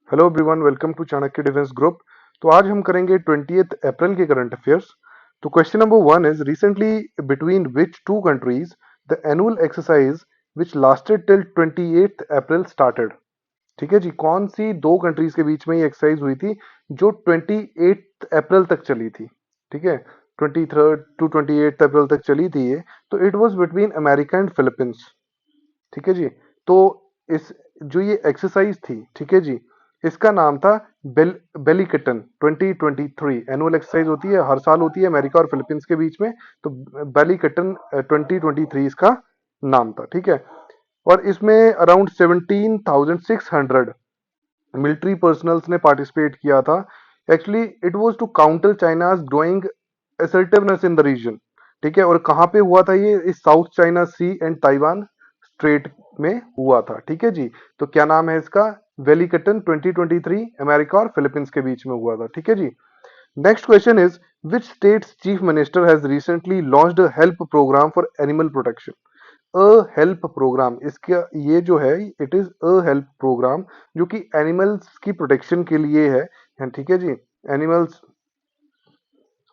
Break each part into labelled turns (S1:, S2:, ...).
S1: Hello everyone, welcome to Chanakya defence group. तो आज हम करेंगे 20th अप्रैल के करंट अफेयर्स। तो question number one is recently between which two countries the annual exercise which lasted till 28th April started. ठीक है जी, कौन सी दो कंट्रीज के बीच में ये एक्सरसाइज हुई थी जो 28th अप्रैल तक चली थी। ठीक है, 23rd टू 28th अप्रैल तक चली थी ये। तो it was between America and Philippines. ठीक है जी। तो इस जो ये एक्सरसाइज थी, ठीक है जी, इसका नाम था बेलिकटन 2023। एनुअल एक्सरसाइज होती है, हर साल होती है अमेरिका और फिलीपींस के बीच में। तो बेलिकटन 2023 इसका नाम था। ठीक है, और इसमें अराउंड 17,600 मिलिट्री पर्सनल्स ने पार्टिसिपेट किया था। Actually it was to counter China's growing assertiveness in the region. ठीक है, और कहाँ पे हुआ था ये? इस South China Sea and Taiwan Strait में हुआ था। ठीक है जी। तो क्या नाम है इसका? वेलिकटन 2023, अमेरिका और फिलीपींस के बीच में हुआ था। ठीक है जी। Next question is which states chief minister has recently launched a help program for animal protection. A help program, इसका ये जो है it is a help program जो कि एनिमल्स की प्रोटेक्शन के लिए है। ठीक है जी। एनिमल्स,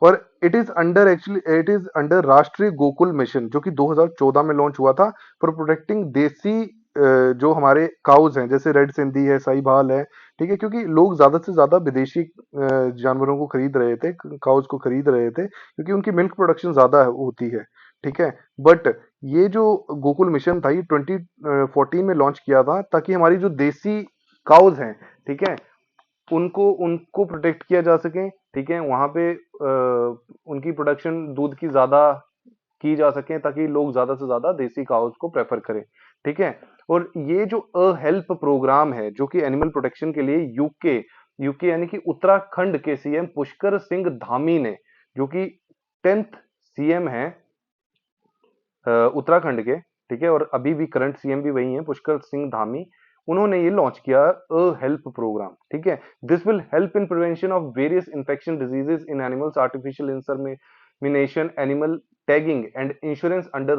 S1: और it is under Rashtriya Gokul mission जो कि 2014 में लॉन्च हुआ था फॉर प्रोटेक्टिंग देसी जो हमारे काउज हैं, जैसे रेड सिंधी है, साहिवाल है। ठीक है, क्योंकि लोग ज्यादा से ज्यादा विदेशी जानवरों को खरीद रहे थे, काउज को खरीद रहे थे, क्योंकि उनकी मिल्क प्रोडक्शन ज्यादा होती है। ठीक है, बट ये जो गोकुल मिशन था ये 2014 में लॉन्च किया था ताकि हमारी जो देसी काउज हैं, ठीक है, उनको उनको प्रोटेक्ट किया जा सके। ठीक है, वहां पे उनकी प्रोडक्शन दूध की ज्यादा की जा सके ताकि लोग ज्यादा से ज्यादा देसी काउस को प्रेफर करें। ठीक है, और ये जो अ हेल्प प्रोग्राम है जो कि एनिमल प्रोटेक्शन के लिए यूके यूके यानी कि उत्तराखंड के सीएम पुष्कर सिंह धामी ने, जो कि 10th सीएम है उत्तराखंड के। ठीक है, और अभी भी करंट सीएम भी वही है, पुष्कर सिंह धामी। उन्होंने ये लॉन्च किया अ हेल्प प्रोग्राम। ठीक है, this will help in prevention of various infection diseases in animals, artificial insemination, animal tagging and insurance under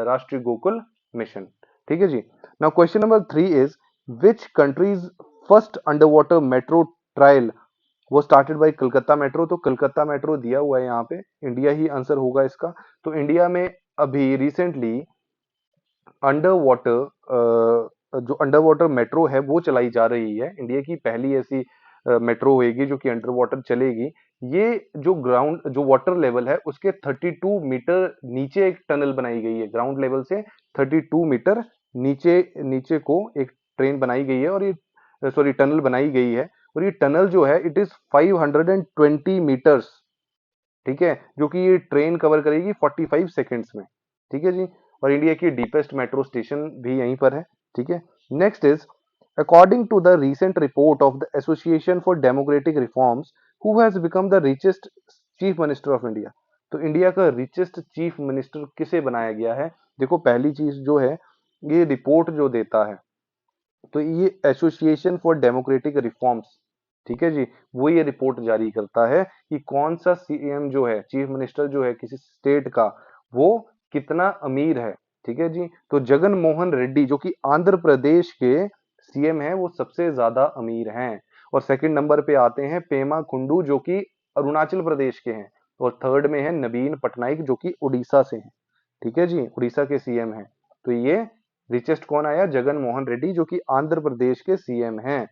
S1: Rashtriya Gokul mission. ठीक है जी। Now question number three is which countries first under water metro trial वो started by Calcutta metro. तो Calcutta metro दिया हुआ है यहाँ पे, इंडिया ही आंसर होगा इसका। तो इंडिया में अभी रिसेंटली अंडर वाटर जो अंडर वाटर मेट्रो है वो चलाई जा रही है। इंडिया की पहली ऐसी मेट्रो होगी जो कि अंडर वाटर चलेगी। ये जो ग्राउंड जो वाटर लेवल है उसके 32 मीटर नीचे एक टनल बनाई गई है। ग्राउंड लेवल से 32 मीटर नीचे नीचे को एक ट्रेन बनाई गई है, और ये सॉरी टनल बनाई गई है। और ये टनल जो है इट इज 520 मीटर्स। ठीक है, जो कि ये ट्रेन कवर करेगी 45 सेकेंड्स में। ठीक है जी, और इंडिया की डीपेस्ट मेट्रो स्टेशन भी यहीं पर है। ठीक है, next is according to the recent report of the Association for Democratic Reforms who has become the richest chief minister of India. तो इंडिया का रिचेस्ट चीफ मिनिस्टर किसे बनाया गया है? देखो, पहली चीज जो है, ये रिपोर्ट जो देता है, तो ये एसोसिएशन फॉर डेमोक्रेटिक रिफॉर्म्स, ठीक है जी, वो ये रिपोर्ट जारी करता है कि कौन सा सीएम जो है, चीफ मिनिस्टर जो है किसी स्टेट का, वो कितना अमीर है। ठीक है जी, तो जगन मोहन रेड्डी जो कि आंध्र प्रदेश के सीएम है वो सबसे ज्यादा अमीर हैं। और सेकंड नंबर पे आते हैं पेमा कुंडू जो कि अरुणाचल प्रदेश के हैं। और थर्ड में है नवीन पटनायक जो कि उड़ीसा से हैं। ठीक है जी, उड़ीसा के सीएम हैं। तो ये रिचेस्ट कौन आया? जगन मोहन रेड्डी जो कि आंध्र प्रदेश के सीएम हैं।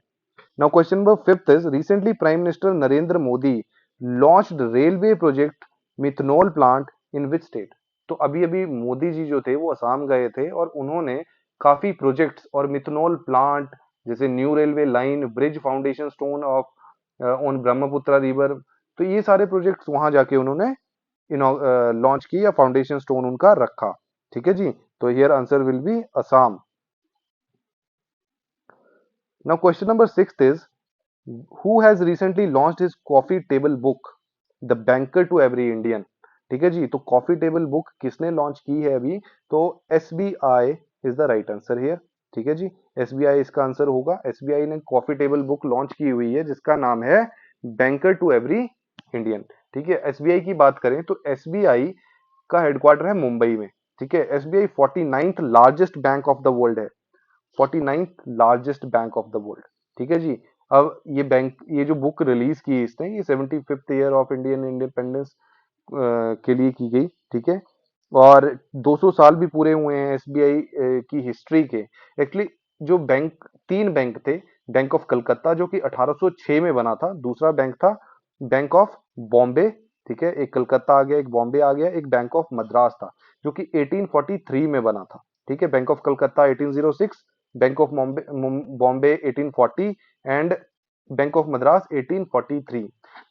S1: Now question number fifth is recently prime minister Narendra Modi launched railway project methanol plant in which state. तो अभी अभी मोदी जी जो थे वो असम गए थे और उन्होंने काफी प्रोजेक्ट्स और मिथनॉल प्लांट, जैसे new railway line, bridge foundation stone of on Brahmaputra river, तो ये सारे प्रोजेक्ट्स वहां जाके उन्होंने लॉन्च की या फाउंडेशन स्टोन उनका रखा। ठीक है जी, तो here answer will be Assam. Now question number six is who has recently launched his coffee table book the banker to every Indian. ठीक है जी, तो कॉफी टेबल बुक किसने लॉन्च की है अभी? तो SBI is the right answer here. ठीक है जी, एसबीआई इसका आंसर होगा। एसबीआई ने कॉफी टेबल बुक लॉन्च की हुई है जिसका नाम है बैंकर टू एवरी इंडियन। ठीक है, एसबीआई की बात करें तो एसबीआई का हेडक्वार्टर है मुंबई में। ठीक है, SBI 49th largest bank of the world है। 49th largest bank of the world. ठीक है जी। अब ये जो बुक रिलीज की इसने, ये 75th year of Indian independence के लिए की गई, ठीक है। और 200 साल भी पूरे हुए हैं एसबीआई की हिस्ट्री के। एक्चुअली जो बैंक, तीन बैंक थे। बैंक ऑफ कलकत्ता जो कि 1806 में बना था, दूसरा बैंक था बैंक ऑफ बॉम्बे, ठीक है, एक कलकत्ता आ गया, एक बॉम्बे आ गया, एक बैंक ऑफ मद्रास था जो कि 1843 में बना था, ठीक है। Bank of Calcutta 1806, bank of Bombay Bombay 1840 and bank of Madras 1843।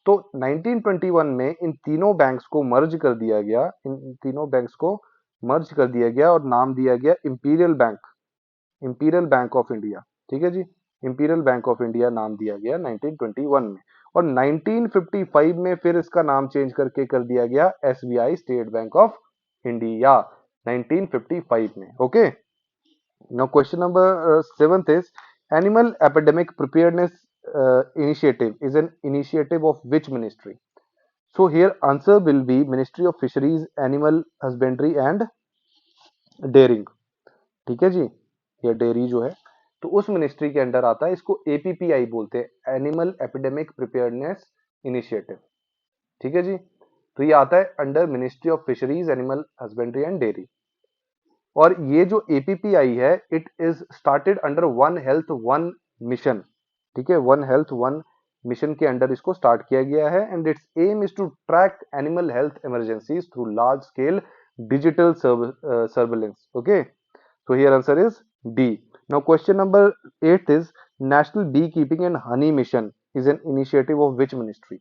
S1: तो 1921 में इन तीनों बैंक्स को मर्ज कर दिया गया, इन तीनों बैंक्स को मर्ज कर दिया गया और नाम दिया गया imperial bank, imperial bank of India, ठीक है जी। इंपीरियल बैंक ऑफ इंडिया नाम दिया गया 1921 में। और 1955 में फिर इसका नाम चेंज करके कर दिया गया SBI state bank of India, 1955 में। Okay, now question number 7th is animal epidemic preparedness initiative is an initiative of which ministry? So here answer will be Ministry of Fisheries, Animal Husbandry and Dairying, ठीक है जी। ये dairy जो है तो उस ministry के under आता है, इसको एपीपीआई बोलते हैं, एनिमल एपिडेमिक प्रिपेयरनेस इनिशिएटिव, ठीक है जी। तो ये आता है under ministry of fisheries, animal husbandry and dairy. और ये जो एपीपीआई है, it is started under one health one mission, ठीक है, वन हेल्थ वन मिशन के अंडर इसको स्टार्ट किया गया है। And its aim is to track animal health emergencies through large scale digital surveillance. Okay, so here answer is D. Now question number 8 is National Beekeeping and Honey Mission is an initiative of which ministry?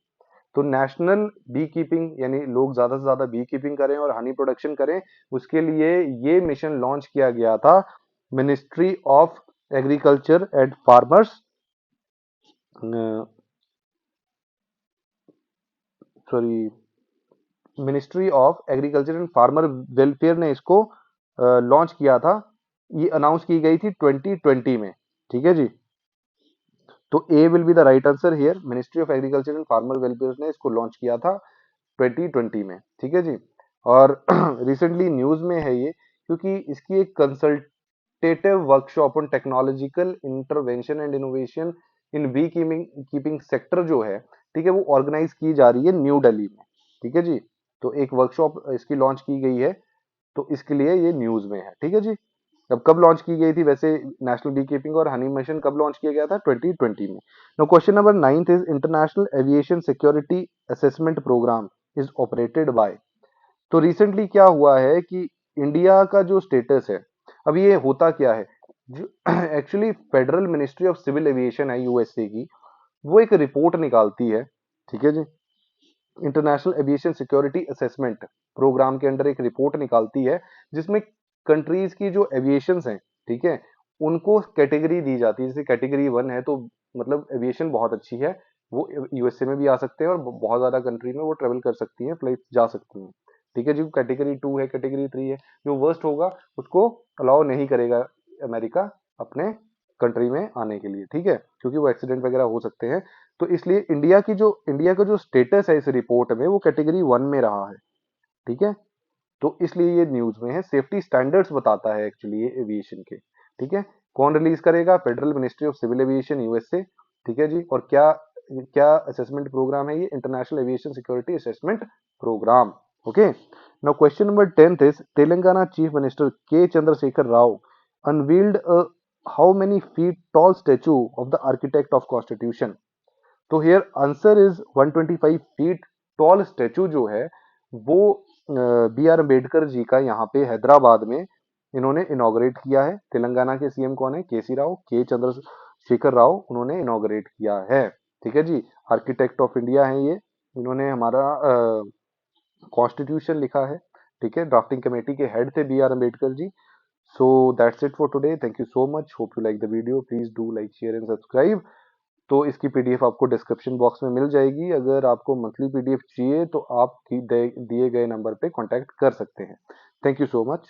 S1: तो national B keeping यानी लोग ज्यादा से ज्यादा B keeping करें और honey production करें, उसके लिए ये मिशन लॉन्च किया गया था ministry of agriculture and farmers, sorry, ministry of agriculture and farmer welfare ने इसको लॉन्च किया था। ये अनाउंस की गई थी 2020 में, ठीक है जी। तो A will be the right answer here, ministry of agriculture and farmer welfare ने इसको लॉन्च किया था 2020 में, ठीक है जी। और रिसेंटली न्यूज में है ये, क्योंकि इसकी एक consultative workshop on technological intervention and innovation in bee keeping sector जो है, ठीक है, वो ऑर्गेनाइज की जा रही है न्यू दिल्ली में, ठीक है जी। तो एक वर्कशॉप इसकी लॉन्च की गई है, तो इसके लिए ये न्यूज में है, ठीक है जी। अब कब लॉन्च की गई थी वैसे नेशनल बी कीपिंग और हनी मिशन कब लॉन्च किया गया था? 2020 में। Now question number 9th is international aviation security assessment programme is operated by. तो रिसेंटली क्या हुआ है कि इंडिया का जो स्टेटस है, अब ये होता क्या है, जो actually federal ministry of civil aviation है यूएसए की, वो एक रिपोर्ट निकालती है, ठीक है जी। International aviation security assessment program के अंडर एक रिपोर्ट निकालती है, जिसमें कंट्रीज की जो एविएशन हैं, ठीक है, उनको कैटेगरी दी जाती है। जैसे कैटेगरी 1 है तो मतलब एविएशन बहुत अच्छी है, वो यूएसए में भी आ सकते हैं और बहुत ज्यादा कंट्री में वो ट्रेवल कर सकती हैं, फ्लाइट जा सकती हैं, ठीक है जी। कैटेगरी 2 है, कैटेगरी 3 है, जो वर्स्ट होगा उसको अलाउ नहीं करेगा अमेरिका अपने कंट्री में आने के लिए, ठीक है, क्योंकि वो एक्सीडेंट वगैरह हो सकते हैं। तो इसलिए इंडिया का जो स्टेटस है इस रिपोर्ट में, वो कैटेगरी 1 में रहा है, ठीक है। तो इसलिए ये न्यूज में है, सेफ्टी स्टैंडर्ड्स बताता है एक्चुअली ये एविएशन के, ठीक है। कौन रिलीज करेगा? Federal ministry of civil aviation USA, ठीक है जी। और क्या क्या असेसमेंट प्रोग्राम है ये? International aviation security assessment program. Okay, now question number 10th is Telangana chief minister K Chandrashekar Rao unveiled a how many feet tall statue of the architect of constitution. तो here answer is 125 feet tall statue जो है वो B R Ambedkar जी का यहाँ पे हैदराबाद में इन्होंने inaugurate किया है। तेलंगाना के सीएम कौन है? केसी राव, के चंद्रशेखर राव, उन्होंने इनॉग्रेट किया है, ठीक है जी। आर्किटेक्ट ऑफ इंडिया है ये, इन्होंने हमारा कॉन्स्टिट्यूशन लिखा है, ठीक है। ड्राफ्टिंग कमेटी के हेड थे B R Ambedkar ji. So that's it for today, thank you so much, hope you like the video, please do like share and subscribe. तो इसकी पीडीएफ आपको डिस्क्रिप्शन बॉक्स में मिल जाएगी। अगर आपको मंथली पीडीएफ चाहिए तो आप दिए गए नंबर पे कांटेक्ट कर सकते हैं। Thank you so much.